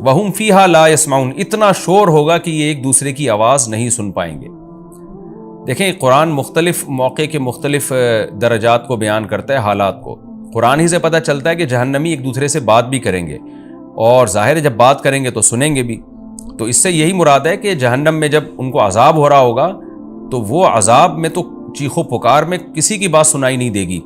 وہم فیہا لا یسمعون، اتنا شور ہوگا کہ یہ ایک دوسرے کی آواز نہیں سن پائیں گے۔ دیکھیں قرآن مختلف موقع کے مختلف درجات کو بیان کرتا ہے، حالات کو۔ قرآن ہی سے پتہ چلتا ہے کہ جہنمی ایک دوسرے سے بات بھی کریں گے، اور ظاہر ہے جب بات کریں گے تو سنیں گے بھی۔ تو اس سے یہی مراد ہے کہ جہنم میں جب ان کو عذاب ہو رہا ہوگا تو وہ عذاب میں تو چیخ و پکار میں کسی کی بات سنائی نہیں دے گی،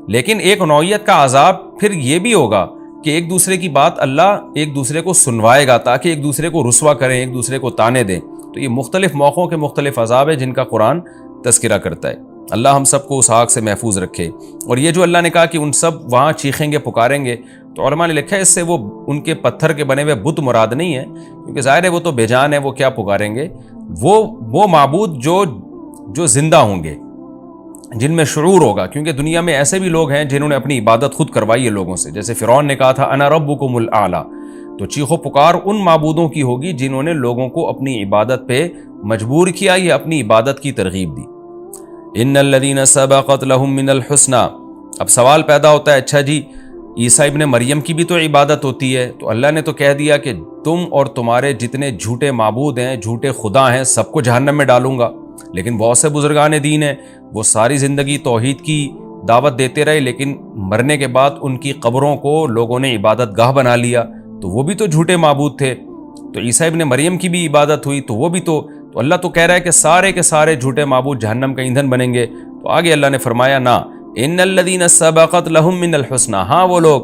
لیکن ایک نوعیت کا عذاب پھر یہ بھی ہوگا کہ ایک دوسرے کی بات اللہ ایک دوسرے کو سنوائے گا تاکہ ایک دوسرے کو رسوا کریں، ایک دوسرے کو طعنے دیں۔ تو یہ مختلف موقعوں کے مختلف عذاب ہے جن کا قرآن تذکرہ کرتا ہے۔ اللہ ہم سب کو اس آگ سے محفوظ رکھے۔ اور یہ جو اللہ نے کہا کہ ان سب وہاں چیخیں گے پکاریں گے، تو علماء نے لکھا ہے اس سے وہ ان کے پتھر کے بنے ہوئے بت مراد نہیں ہے، کیونکہ ظاہر ہے وہ تو بے جان ہے، وہ کیا پکاریں گے؟ وہ معبود جو زندہ ہوں گے، جن میں شعور ہوگا، کیونکہ دنیا میں ایسے بھی لوگ ہیں جنہوں نے اپنی عبادت خود کروائی ہے لوگوں سے، جیسے فرعون نے کہا تھا انا ربکم الاعلی۔ تو چیخ و پکار ان معبودوں کی ہوگی جنہوں نے لوگوں کو اپنی عبادت پہ مجبور کیا یا اپنی عبادت کی ترغیب دی۔ ان الذین سبقت لہم من الحسنی۔ اب سوال پیدا ہوتا ہے، اچھا جی عیسیٰ ابن مریم کی بھی تو عبادت ہوتی ہے، تو اللہ نے تو کہہ دیا کہ تم اور تمہارے جتنے جھوٹے معبود ہیں، جھوٹے خدا ہیں، سب کو جہنم میں ڈالوں گا۔ لیکن بہت سے بزرگان دین ہیں، وہ ساری زندگی توحید کی دعوت دیتے رہے، لیکن مرنے کے بعد ان کی قبروں کو لوگوں نے عبادت گاہ بنا لیا، تو وہ بھی تو جھوٹے معبود تھے۔ تو عیسیٰ ابن مریم کی بھی عبادت ہوئی، تو وہ بھی تو اللہ تو کہہ رہا ہے کہ سارے کے سارے جھوٹے معبود جہنم کا ایندھن بنیں گے۔ تو آگے اللہ نے فرمایا نا ان الذین سبقت لہم من الحسنی، ہاں وہ لوگ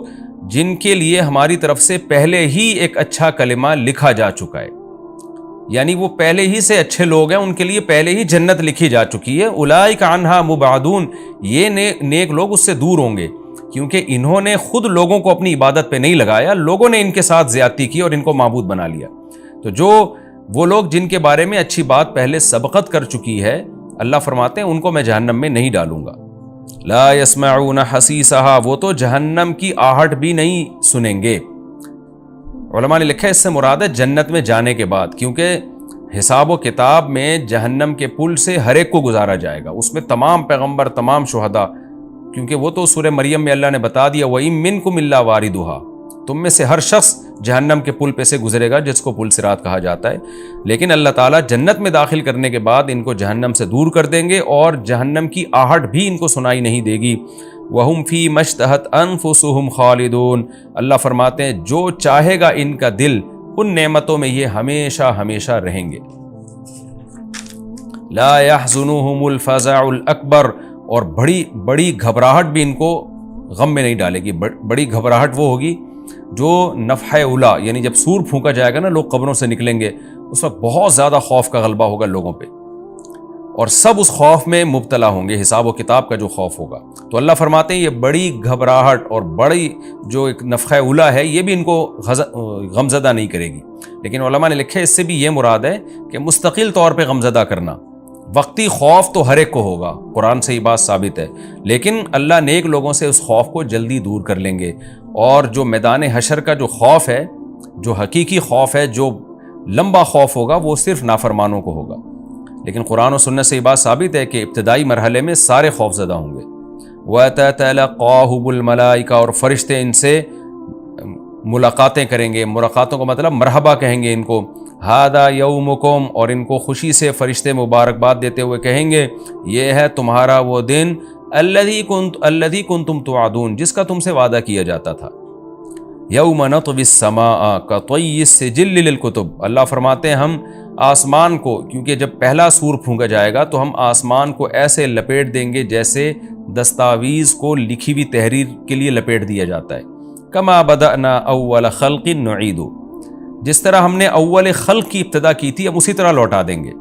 جن کے لیے ہماری طرف سے پہلے ہی ایک اچھا کلمہ لکھا جا چکا ہے، یعنی وہ پہلے ہی سے اچھے لوگ ہیں، ان کے لیے پہلے ہی جنت لکھی جا چکی ہے۔ اولئک عنہا مبعدون، یہ نیک لوگ اس سے دور ہوں گے، کیونکہ انہوں نے خود لوگوں کو اپنی عبادت پہ نہیں لگایا، لوگوں نے ان کے ساتھ زیادتی کی اور ان کو معبود بنا لیا۔ تو جو وہ لوگ جن کے بارے میں اچھی بات پہلے سبقت کر چکی ہے، اللہ فرماتے ہیں ان کو میں جہنم میں نہیں ڈالوں گا۔ لا یسمعون حسیسہا، وہ تو جہنم کی آہٹ بھی نہیں سنیں گے۔ علماء نے لکھا ہے اس سے مراد ہے جنت میں جانے کے بعد، کیونکہ حساب و کتاب میں جہنم کے پل سے ہر ایک کو گزارا جائے گا، اس میں تمام پیغمبر، تمام شہداء، کیونکہ وہ تو سورہ مریم میں اللہ نے بتا دیا وَإِن مِّنكُمْ إِلَّا وَارِدُهَا، تم میں سے ہر شخص جہنم کے پل پہ سے گزرے گا، جس کو پل صراط کہا جاتا ہے۔ لیکن اللہ تعالیٰ جنت میں داخل کرنے کے بعد ان کو جہنم سے دور کر دیں گے، اور جہنم کی آہٹ بھی ان کو سنائی نہیں دے گی۔ وَهُمْ فِي مَا اشْتَهَتْ أَنفُسُهُمْ خَالِدُونَ، اللہ فرماتے ہیں جو چاہے گا ان کا دل، ان نعمتوں میں یہ ہمیشہ ہمیشہ رہیں گے۔ لا يحزنهم الفزع الأكبر، اور بڑی گھبراہٹ بھی ان کو غم میں نہیں ڈالے گی۔ بڑی گھبراہٹ وہ ہوگی جو نفحہ اولا، یعنی جب سور پھونکا جائے گا نا، لوگ قبروں سے نکلیں گے، اس وقت بہت زیادہ خوف کا غلبہ ہوگا لوگوں پہ، اور سب اس خوف میں مبتلا ہوں گے، حساب و کتاب کا جو خوف ہوگا۔ تو اللہ فرماتے ہیں یہ بڑی گھبراہٹ اور بڑی جو ایک نفخہ اولا ہے، یہ بھی ان کو غمزدہ نہیں کرے گی۔ لیکن علماء نے لکھے اس سے بھی یہ مراد ہے کہ مستقل طور پہ غمزدہ کرنا، وقتی خوف تو ہر ایک کو ہوگا، قرآن سے یہ بات ثابت ہے، لیکن اللہ نیک لوگوں سے اس خوف کو جلدی دور کر لیں گے۔ اور جو میدان حشر کا جو خوف ہے، جو حقیقی خوف ہے، جو لمبا خوف ہوگا، وہ صرف نافرمانوں کو ہوگا۔ لیکن قرآن و سنت سے یہ بات ثابت ہے کہ ابتدائی مرحلے میں سارے خوف زدہ ہوں گے۔ وَتَتَلَقَّاهُمُ الْمَلَائِكَةُ، اور فرشتے ان سے ملاقاتیں کریں گے، ملاقاتوں کا مطلب مرحبا کہیں گے ان کو، هَذَا يَوْمُكُمْ، اور ان کو خوشی سے فرشتے مبارکباد دیتے ہوئے کہیں گے یہ ہے تمہارا وہ دن الذی کنتم توعدون، جس کا تم سے وعدہ کیا جاتا تھا۔ یوم نطوی السماء کطی السجل للکتب، اللہ فرماتے ہیں ہم آسمان کو، کیونکہ جب پہلا سور پھونکا جائے گا تو ہم آسمان کو ایسے لپیٹ دیں گے جیسے دستاویز کو لکھی ہوئی تحریر کے لیے لپیٹ دیا جاتا ہے۔ کما بدأنا اول خلق نعید، جس طرح ہم نے اول خلق کی ابتدا کی تھی ہم اسی طرح لوٹا دیں گے۔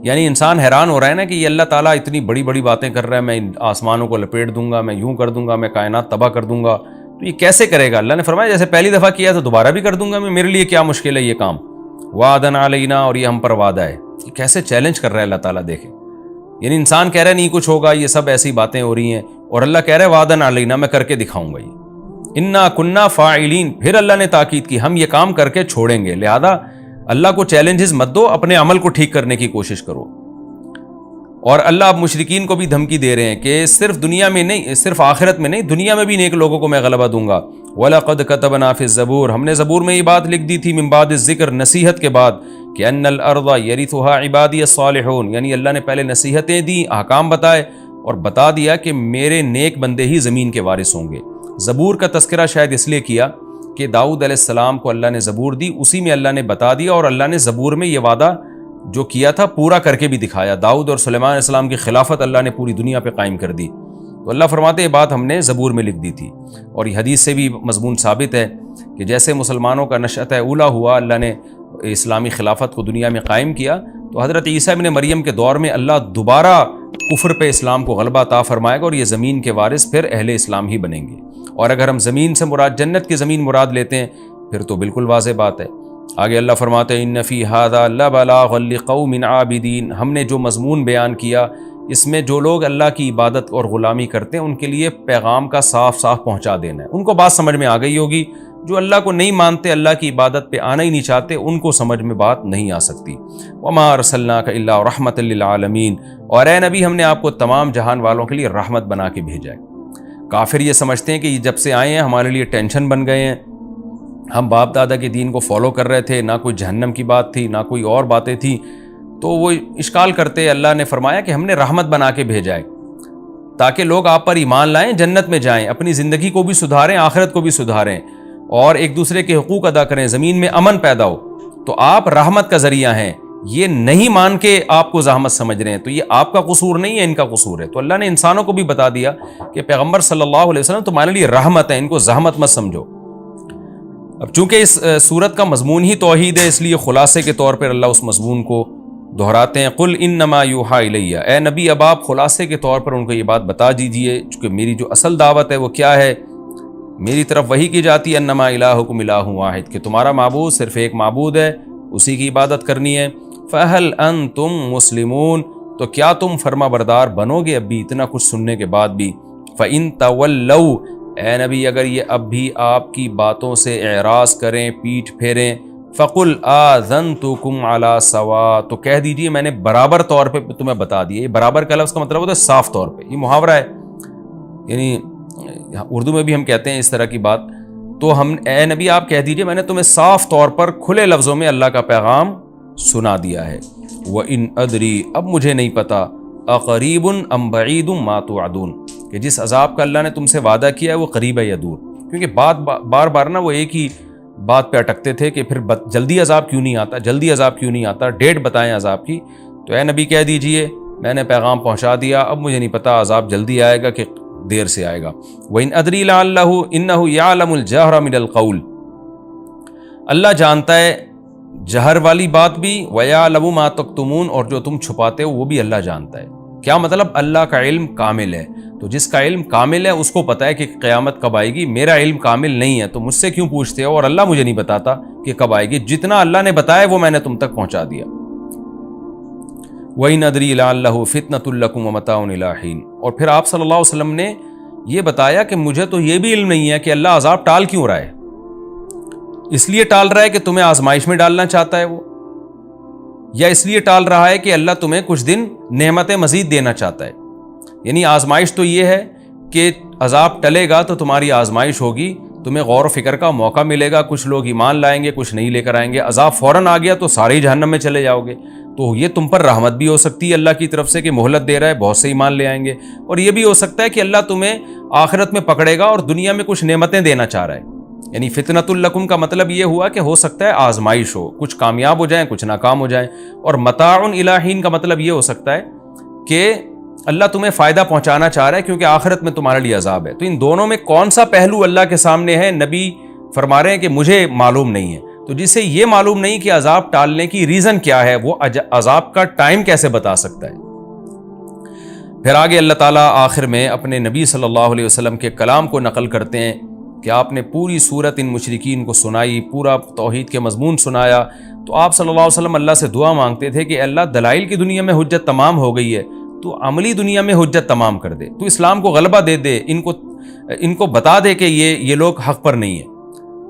یعنی انسان حیران ہو رہا ہے نا کہ یہ اللہ تعالیٰ اتنی بڑی بڑی باتیں کر رہا ہے، میں آسمانوں کو لپیٹ دوں گا، میں یوں کر دوں گا، میں کائنات تباہ کر دوں گا، تو یہ کیسے کرے گا؟ اللہ نے فرمایا جیسے پہلی دفعہ کیا تو دوبارہ بھی کر دوں گا میں، میرے لیے کیا مشکل ہے یہ کام۔ وعدن علینا، اور یہ ہم پر وعدہ ہے۔ یہ کیسے چیلنج کر رہا ہے اللہ تعالیٰ، دیکھیں، یعنی انسان کہہ رہا ہے نہیں کچھ ہوگا، یہ سب ایسی باتیں ہو رہی ہیں، اور اللہ کہہ رہا ہے وعدن علینا، میں کر کے دکھاؤں گا یہ۔ انا کننا فاعلین، پھر اللہ نے تاکید کی ہم یہ کام کر کے چھوڑیں گے، لہذا اللہ کو چیلنجز مت دو، اپنے عمل کو ٹھیک کرنے کی کوشش کرو۔ اور اللہ اب مشرکین کو بھی دھمکی دے رہے ہیں کہ صرف دنیا میں نہیں، صرف آخرت میں نہیں، دنیا میں بھی نیک لوگوں کو میں غلبہ دوں گا، وَلَقَدْ كَتَبْنَا فِي الزَّبُورِ، ہم نے زبور میں یہ بات لکھ دی تھی، من بعد الذکر، نصیحت کے بعد، کہ ان الارض یرثها عبادی الصالحون، یعنی اللہ نے پہلے نصیحتیں دی، احکام بتائے اور بتا دیا کہ میرے نیک بندے ہی زمین کے وارث ہوں گے۔ زبور کا تذکرہ شاید اس لیے کیا کہ داؤد علیہ السلام کو اللہ نے زبور دی، اسی میں اللہ نے بتا دیا، اور اللہ نے زبور میں یہ وعدہ جو کیا تھا پورا کر کے بھی دکھایا۔ داؤد اور سلیمان علیہ السلام کی خلافت اللہ نے پوری دنیا پہ قائم کر دی، تو اللہ فرماتے ہیں یہ بات ہم نے زبور میں لکھ دی تھی۔ اور یہ حدیث سے بھی مضمون ثابت ہے کہ جیسے مسلمانوں کا نشأت اولا ہوا، اللہ نے اسلامی خلافت کو دنیا میں قائم کیا، تو حضرت عیسیٰ ابن مریم کے دور میں اللہ دوبارہ کفر پہ اسلام کو غلبہ عطا فرمائے گا، اور یہ زمین کے وارث پھر اہل اسلام ہی بنیں گے۔ اور اگر ہم زمین سے مراد جنت کی زمین مراد لیتے ہیں پھر تو بالکل واضح بات ہے۔ آگے اللہ فرماتے ہیں ان فی ھذا لبلاغا لقوم عابدین، ہم نے جو مضمون بیان کیا اس میں جو لوگ اللہ کی عبادت اور غلامی کرتے ہیں ان کے لیے پیغام کا صاف صاف پہنچا دینا ہے۔ ان کو بات سمجھ میں آ گئی ہوگی، جو اللہ کو نہیں مانتے، اللہ کی عبادت پہ آنا ہی نہیں چاہتے، ان کو سمجھ میں بات نہیں آ سکتی۔ وما ارسلناک الا رحمۃ للعالمین، اور اے نبی ہم نے آپ کو تمام جہان والوں کے لیے رحمت بنا کے بھیجا ہے۔ کافر یہ سمجھتے ہیں کہ یہ جب سے آئے ہیں ہمارے لیے ٹینشن بن گئے ہیں، ہم باپ دادا کے دین کو فالو کر رہے تھے، نہ کوئی جہنم کی بات تھی نہ کوئی اور باتیں تھیں، تو وہ اشکال کرتے، اللہ نے فرمایا کہ ہم نے رحمت بنا کے بھیجا ہے تاکہ لوگ آپ پر ایمان لائیں، جنت میں جائیں، اپنی زندگی کو بھی سدھاریں، آخرت کو بھی سدھاریں، اور ایک دوسرے کے حقوق ادا کریں، زمین میں امن پیدا ہو۔ تو آپ رحمت کا ذریعہ ہیں، یہ نہیں مان کے آپ کو زحمت سمجھ رہے ہیں، تو یہ آپ کا قصور نہیں ہے، ان کا قصور ہے۔ تو اللہ نے انسانوں کو بھی بتا دیا کہ پیغمبر صلی اللہ علیہ وسلم تمہارے لیے رحمت ہے، ان کو زحمت مت سمجھو۔ اب چونکہ اس سورت کا مضمون ہی توحید ہے، اس لیے خلاصے کے طور پر اللہ اس مضمون کو دہراتے ہیں۔ قل انما یوحی الیہ، اے نبی اب آپ خلاصے کے طور پر ان کو یہ بات بتا دیجئے، چونکہ میری جو اصل دعوت ہے وہ کیا ہے، میری طرف وہی کی جاتی ہے، انما الہکم الہ واحد، کہ تمہارا معبود صرف ایک معبود ہے، اسی کی عبادت کرنی ہے۔ فہل انتم مسلمون، تو کیا تم فرما بردار بنو گے اب بھی اتنا کچھ سننے کے بعد بھی؟ فإن تولوا، اے نبی اگر یہ اب بھی آپ کی باتوں سے اعراض کریں، پیٹھ پھیریں، فقل آذنتکم علی سوا، تو کہہ دیجئے میں نے برابر طور پہ تمہیں بتا دیا۔ یہ برابر کا لفظ کا مطلب ہوتا ہے صاف طور پہ، یہ محاورہ ہے، یعنی اردو میں بھی ہم کہتے ہیں اس طرح کی بات۔ تو ہم اے نبی آپ کہہ دیجئے میں نے تمہیں صاف طور پر کھلے لفظوں میں اللہ کا پیغام سنا دیا ہے۔ وَإِنْ أَدْرِي، اب مجھے نہیں پتا، أَقَرِيبٌ أَمْ بَعِيدٌ مَا تُوعَدُونَ، کہ جس عذاب کا اللہ نے تم سے وعدہ کیا ہے وہ قریب ہے یا دور، کیونکہ بار بار نا وہ ایک ہی بات پہ اٹکتے تھے کہ پھر جلدی عذاب کیوں نہیں آتا، جلدی عذاب کیوں نہیں آتا، ڈیٹ بتائیں عذاب کی۔ تو اے نبی کہہ دیجئے میں نے پیغام پہنچا دیا، اب مجھے نہیں پتا عذاب جلدی آئے گا کہ دیر سے آئے گا۔ وَإِنْ أَدْرِي لَعَلَّهُ إِنَّهُ يَعْلَمُ الْجَهْرَ مِنَ الْقَوْلِ، اللہ جانتا ہے جہر والی بات بھی، وَيَعْلَمُ مَا تَكْتُمُونَ، اور جو تم چھپاتے ہو وہ بھی اللہ جانتا ہے۔ کیا مطلب؟ اللہ کا علم کامل ہے، تو جس کا علم کامل ہے اس کو پتہ ہے کہ قیامت کب آئے گی۔ میرا علم کامل نہیں ہے تو مجھ سے کیوں پوچھتے ہو، اور اللہ مجھے نہیں بتاتا کہ کب آئے گی، جتنا اللہ نے بتایا وہ میں نے تم تک پہنچا دیا۔ وَإِنْ أَدْرِي لَعَلَّهُ فِتْنَةٌ لَكُمْ وَمَتَاعٌ إِلَىٰ حِينٍ، اور پھر آپ صلی اللہ علیہ وسلم نے یہ بتایا کہ مجھے تو یہ بھی علم نہیں ہے کہ اللہ عذاب ٹال کیوں رہا ہے، اس لیے ٹال رہا ہے کہ تمہیں آزمائش میں ڈالنا چاہتا ہے وہ، یا اس لیے ٹال رہا ہے کہ اللہ تمہیں کچھ دن نعمتیں مزید دینا چاہتا ہے۔ یعنی آزمائش تو یہ ہے کہ عذاب ٹلے گا تو تمہاری آزمائش ہوگی، تمہیں غور و فکر کا موقع ملے گا، کچھ لوگ ایمان لائیں گے، کچھ نہیں لے کر آئیں گے، عذاب فوراً آ گیا تو سارے ہی جہنم میں چلے جاؤ گے۔ تو یہ تم پر رحمت بھی ہو سکتی ہے اللہ کی طرف سے کہ مہلت دے رہا ہے، بہت سے ایمان لے آئیں گے، اور یہ بھی ہو سکتا ہے کہ اللہ تمہیں آخرت میں پکڑے گا اور دنیا میں کچھ نعمتیں دینا چاہ رہا ہے۔ یعنی فتنۃ لکم کا مطلب یہ ہوا کہ ہو سکتا ہے آزمائش ہو، کچھ کامیاب ہو جائیں کچھ ناکام ہو جائیں، اور متاع الی حین کا مطلب یہ ہو سکتا ہے کہ اللہ تمہیں فائدہ پہنچانا چاہ رہا ہے کیونکہ آخرت میں تمہارے لیے عذاب ہے۔ تو ان دونوں میں کون سا پہلو اللہ کے سامنے ہے؟ نبی فرما رہے ہیں کہ مجھے معلوم نہیں ہے۔ تو جسے یہ معلوم نہیں کہ عذاب ٹالنے کی ریزن کیا ہے، وہ عذاب کا ٹائم کیسے بتا سکتا ہے؟ پھر آگے اللہ تعالیٰ آخر میں اپنے نبی صلی اللہ علیہ وسلم کے کلام کو نقل کرتے ہیں کہ آپ نے پوری صورت ان مشرکین کو سنائی، پورا توحید کے مضمون سنایا، تو آپ صلی اللہ علیہ وسلم اللہ سے دعا مانگتے تھے کہ اللہ دلائل کی دنیا میں حجت تمام ہو گئی ہے، تو عملی دنیا میں حجت تمام کر دے، تو اسلام کو غلبہ دے دے، ان کو بتا دے کہ یہ لوگ حق پر نہیں ہیں۔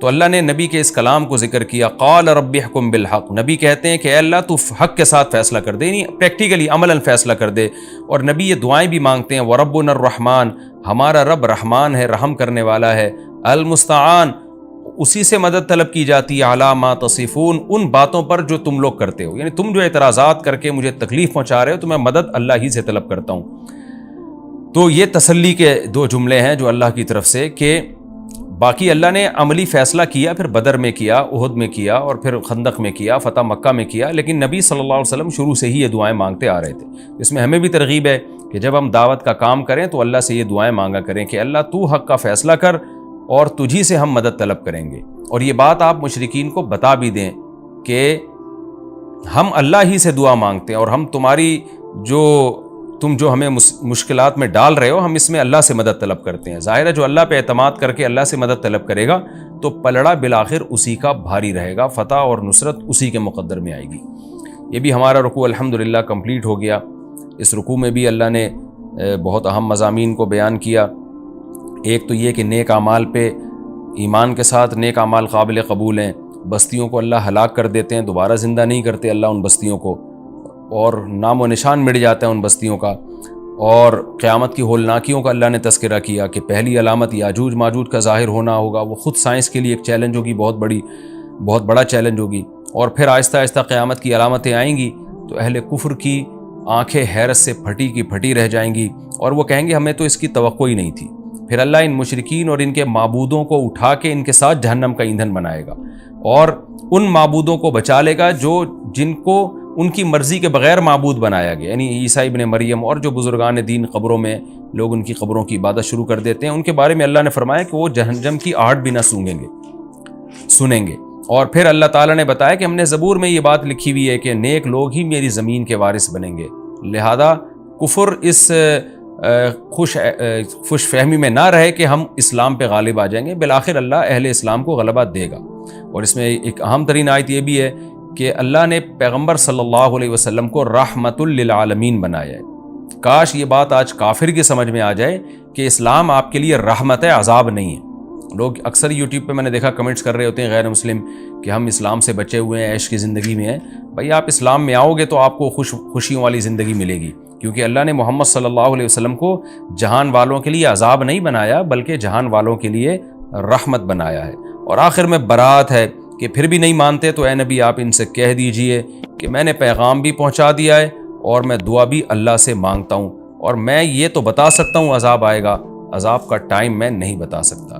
تو اللہ نے نبی کے اس کلام کو ذکر کیا، قال رب احکم بالحق، نبی کہتے ہیں کہ اے اللہ تو حق کے ساتھ فیصلہ کر دے، یعنی پریکٹیکلی عملاً فیصلہ کر دے۔ اور نبی یہ دعائیں بھی مانگتے ہیں، وربنا الرحمن، ہمارا رب رحمان ہے، رحم کرنے والا ہے، المستعان، اسی سے مدد طلب کی جاتی ہے، علی ما تصفون، ان باتوں پر جو تم لوگ کرتے ہو، یعنی تم جو اعتراضات کر کے مجھے تکلیف پہنچا رہے ہو تو میں مدد اللہ ہی سے طلب کرتا ہوں۔ تو یہ تسلی کے دو جملے ہیں جو اللہ کی طرف سے، کہ باقی اللہ نے عملی فیصلہ کیا، پھر بدر میں کیا، احد میں کیا، اور پھر خندق میں کیا، فتح مکہ میں کیا، لیکن نبی صلی اللہ علیہ وسلم شروع سے ہی یہ دعائیں مانگتے آ رہے تھے۔ اس میں ہمیں بھی ترغیب ہے کہ جب ہم دعوت کا کام کریں تو اللہ سے یہ دعائیں مانگا کریں کہ اللہ تو حق کا فیصلہ کر اور تجھی سے ہم مدد طلب کریں گے۔ اور یہ بات آپ مشرکین کو بتا بھی دیں کہ ہم اللہ ہی سے دعا مانگتے ہیں، اور ہم تم جو ہمیں مشکلات میں ڈال رہے ہو، ہم اس میں اللہ سے مدد طلب کرتے ہیں۔ ظاہر ہے جو اللہ پہ اعتماد کر کے اللہ سے مدد طلب کرے گا تو پلڑا بالآخر اسی کا بھاری رہے گا، فتح اور نصرت اسی کے مقدر میں آئے گی۔ یہ بھی ہمارا رکوع الحمدللہ کمپلیٹ ہو گیا۔ اس رکوع میں بھی اللہ نے بہت اہم مضامین کو بیان کیا۔ ایک تو یہ کہ نیک اعمال پہ ایمان کے ساتھ نیک اعمال قابل قبول ہیں، بستیوں کو اللہ ہلاک کر دیتے ہیں، دوبارہ زندہ نہیں کرتے اللہ ان بستیوں کو، اور نام و نشان مٹ جاتا ہے ان بستیوں کا۔ اور قیامت کی ہولناکیوں کا اللہ نے تذکرہ کیا کہ پہلی علامت یاجوج ماجوج کا ظاہر ہونا ہوگا، وہ خود سائنس کے لیے ایک چیلنج ہوگی، بہت بڑا چیلنج ہوگی۔ اور پھر آہستہ آہستہ قیامت کی علامتیں آئیں گی تو اہل کفر کی آنکھیں حیرت سے پھٹی کی پھٹی رہ جائیں گی، اور وہ کہیں گے ہمیں تو اس کی توقع ہی نہیں تھی۔ پھر اللہ ان مشرکین اور ان کے معبودوں کو اٹھا کے ان کے ساتھ جہنم کا ایندھن بنائے گا، اور ان معبودوں کو بچا لے گا جن کو ان کی مرضی کے بغیر معبود بنایا گیا، یعنی عیسیٰ ابن مریم اور جو بزرگان دین قبروں میں لوگ ان کی قبروں کی عبادت شروع کر دیتے ہیں، ان کے بارے میں اللہ نے فرمایا کہ وہ جہنم کی آہٹ بھی نہ سنیں گے۔ اور پھر اللہ تعالیٰ نے بتایا کہ ہم نے زبور میں یہ بات لکھی ہوئی ہے کہ نیک لوگ ہی میری زمین کے وارث بنیں گے، لہذا کفر اس خوش فہمی میں نہ رہے کہ ہم اسلام پہ غالب آ جائیں گے، بالآخر اللہ اہل اسلام کو غلبہ دے گا۔ اور اس میں ایک اہم ترین آیت یہ بھی ہے کہ اللہ نے پیغمبر صلی اللہ علیہ وسلم کو رحمت للعالمین بنایا ہے۔ کاش یہ بات آج کافر کی سمجھ میں آ جائے کہ اسلام آپ کے لیے رحمت ہے، عذاب نہیں ہے۔ لوگ اکثر یوٹیوب پہ میں نے دیکھا کمنٹس کر رہے ہوتے ہیں غیر مسلم کہ ہم اسلام سے بچے ہوئے ہیں، عیش کی زندگی میں ہیں۔ بھائی آپ اسلام میں آؤ گے تو آپ کو خوشیوں والی زندگی ملے گی، کیونکہ اللہ نے محمد صلی اللہ علیہ وسلم کو جہان والوں کے لیے عذاب نہیں بنایا بلکہ جہان والوں کے لیے رحمت بنایا ہے۔ اور آخر میں برات ہے کہ پھر بھی نہیں مانتے تو اے نبی آپ ان سے کہہ دیجئے کہ میں نے پیغام بھی پہنچا دیا ہے اور میں دعا بھی اللہ سے مانگتا ہوں، اور میں یہ تو بتا سکتا ہوں عذاب آئے گا، عذاب کا ٹائم میں نہیں بتا سکتا۔